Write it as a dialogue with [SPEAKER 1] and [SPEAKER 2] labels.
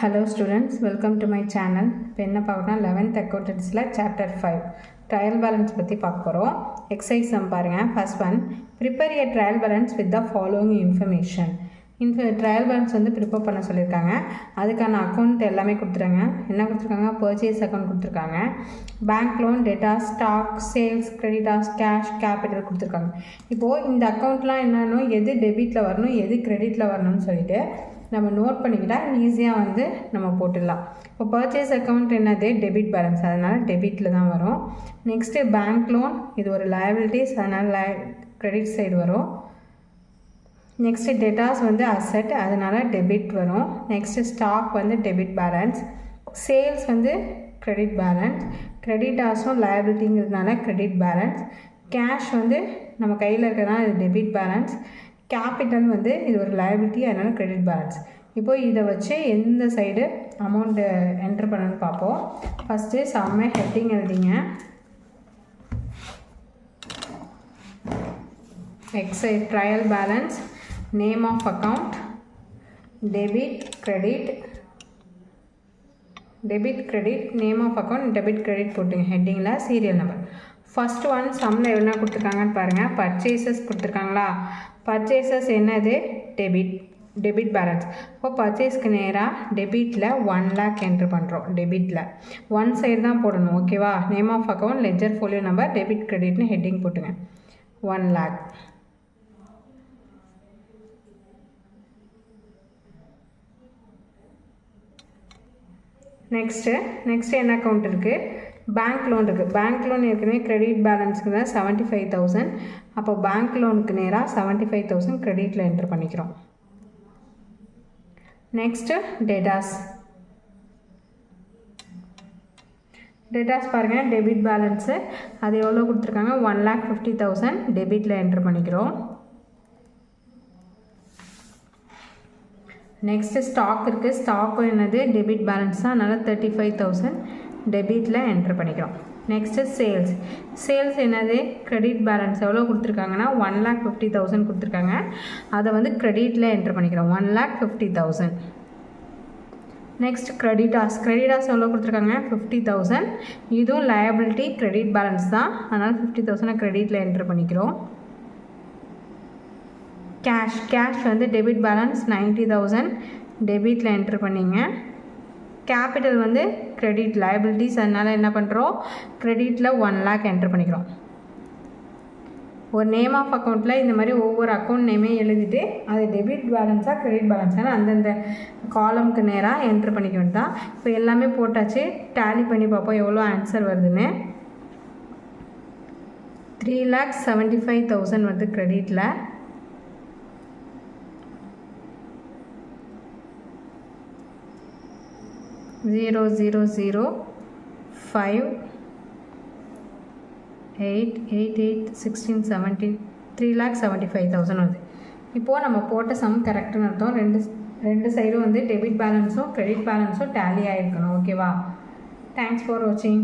[SPEAKER 1] Hello students, welcome to my channel. இப்போ என்ன பார்க்கணும் 11th accountancyல chapter 5 trial balance பற்றி பார்க்க போகிறோம். exercise sum பாருங்க. first one, prepare a trial balance with the following information. Trial balance வந்து ப்ரிப்பேர் பண்ண சொல்லியிருக்காங்க. அதுக்கான அக்கௌண்ட் எல்லாமே கொடுத்துருங்க. என்ன கொடுத்துருக்காங்க? பர்ச்சேஸ் அக்கௌண்ட் கொடுத்துருக்காங்க, bank loan, debtors, stock, sales, creditors, cash, capital கொடுத்துருக்காங்க. இப்போது இந்த அக்கௌண்ட்லாம் என்னென்னு எது டெபிட்டில் வரணும் எது கிரெடிட்டில் வரணும்னு சொல்லிட்டு நம்ம நோட் பண்ணிக்கிட்டால் ஈஸியாக வந்து நம்ம போட்டுடலாம். இப்போ பர்ச்சேஸ் அக்கௌண்ட் என்னது? டெபிட் பேலன்ஸ், அதனால் டெபிட்டில் தான் வரும். நெக்ஸ்ட்டு பேங்க் லோன், இது ஒரு லயபிலிட்டிஸ், அதனால் கிரெடிட் சைடு வரும். நெக்ஸ்ட்டு டேட்டாஸ் வந்து அசெட், அதனால் டெபிட் வரும். நெக்ஸ்ட்டு ஸ்டாக் வந்து டெபிட் பேலன்ஸ், சேல்ஸ் வந்து கிரெடிட் பேலன்ஸ், கிரெடிட்டாஸும் லயபிலிட்டிங்கிறதுனால கிரெடிட் பேலன்ஸ், கேஷ் வந்து நம்ம கையில் இருக்கிறதுனால இது டெபிட் பேலன்ஸ், கேபிட்டல் வந்து இது ஒரு லயபிலிட்டி, அதனால் கிரெடிட் பேலன்ஸ். இப்போது இதை வச்சு எந்த சைடு அமௌண்ட்டு என்ட்ரு பண்ணணும்னு பார்ப்போம். ஃபஸ்ட்டு சம்மை ஹெட்டிங் எழுதிங்க. Excise trial balance, name of account, debit credit, name of account, debit credit போட்டுங்க ஹெட்டிங்கில். சீரியல் நம்பர் ஃபஸ்ட் ஒன் சம்மில் என்ன கொடுத்துருக்காங்கன்னு பாருங்கள். பர்ச்சேசஸ் கொடுத்துருக்காங்களா? பர்ச்சேசஸ் என்னது? Debit balance. இப்போ பர்ச்சேஸ்க்கு நேராக டெபிட்டில் 1 lakh என்ட்ரு பண்ணுறோம். டெபிட்டில் ஒன் சைடு தான் போடணும், ஓகேவா? Name of account, ledger folio number, debit கிரெடிட்னு ஹெட்டிங் போட்டுங்க. 1 lakh. நெக்ஸ்ட்டு என்ன அக்கௌண்ட் இருக்குது? பேங்க் லோன் இருக்குது. பேங்க் லோன் ஏற்கனவே கிரெடிட் பேலன்ஸுக்கு தான் 75,000. அப்போ பேங்க் லோனுக்கு நேராக 75,000 கிரெடிட்டில் என்ட்ரு பண்ணிக்கிறோம். நெக்ஸ்ட்டு டேட்டாஸ் பாருங்கள். டெபிட் பேலன்ஸு அது எவ்வளோ கொடுத்துருக்காங்க? 1,50,000 டெபிட்டில் என்ட்ரு பண்ணிக்கிறோம். நெக்ஸ்ட்டு ஸ்டாக் இருக்குது. ஸ்டாக்கும் என்னது? டெபிட் பேலன்ஸ் தான், அதனால் 35,000 டெபிட்டில் என்ட்ரு பண்ணிக்கிறோம். நெக்ஸ்ட்டு சேல்ஸ் என்னது? கிரெடிட் பேலன்ஸ் எவ்வளோ கொடுத்துருக்காங்கன்னா 1,50,000 கொடுத்துருக்காங்க. அதை வந்து கிரெடிட்டில் என்ட்ரு பண்ணிக்கிறோம். 1,50,000. நெக்ஸ்ட் கிரெடிட்டாஸ் எவ்வளோ கொடுத்துருக்காங்க? 50,000. இதுவும் லயபிலிட்டி கிரெடிட் பேலன்ஸ் தான், அதனால் 50,000 கிரெடிட்டில் என்ட்ரு பண்ணிக்கிறோம். கேஷ் வந்து டெபிட் பேலன்ஸ் 90,000 டெபிட்டில் என்ட்ரு பண்ணிங்க. கேபிட்டல் வந்து கிரெடிட் லயபிலிட்டிஸ், அதனால் என்ன பண்ணுறோம்? கிரெடிட்டில் 1 lakh என்ட்ரு பண்ணிக்கிறோம். ஒரு நேம் ஆஃப் அக்கௌண்ட்டில் இந்த மாதிரி ஒவ்வொரு அக்கௌண்ட் நேமே எழுதிட்டு அது டெபிட் பேலன்ஸாக கிரெடிட் பேலன்ஸாக அந்தந்த காலமுக்கு நேராக என்ட்ரு பண்ணிக்க வேண்டியதான். இப்போ எல்லாமே போட்டாச்சு. டேலி பண்ணி பார்ப்போம் எவ்வளோ ஆன்சர் வருதுன்னு. 3,75,000 வருது கிரெடிட்டில். ஜீரோ 5 8 8 8 16 17 3,75,000 வருது. இப்போது நம்ம போட்ட சம் கரெக்டுன்னு அர்த்தம். ரெண்டு சைடும் வந்து டெபிட் பேலன்ஸும் கிரெடிட் பேலன்ஸும் டேலி ஆகிருக்கணும், ஓகேவா? தேங்க்ஸ் ஃபார் வாட்சிங்.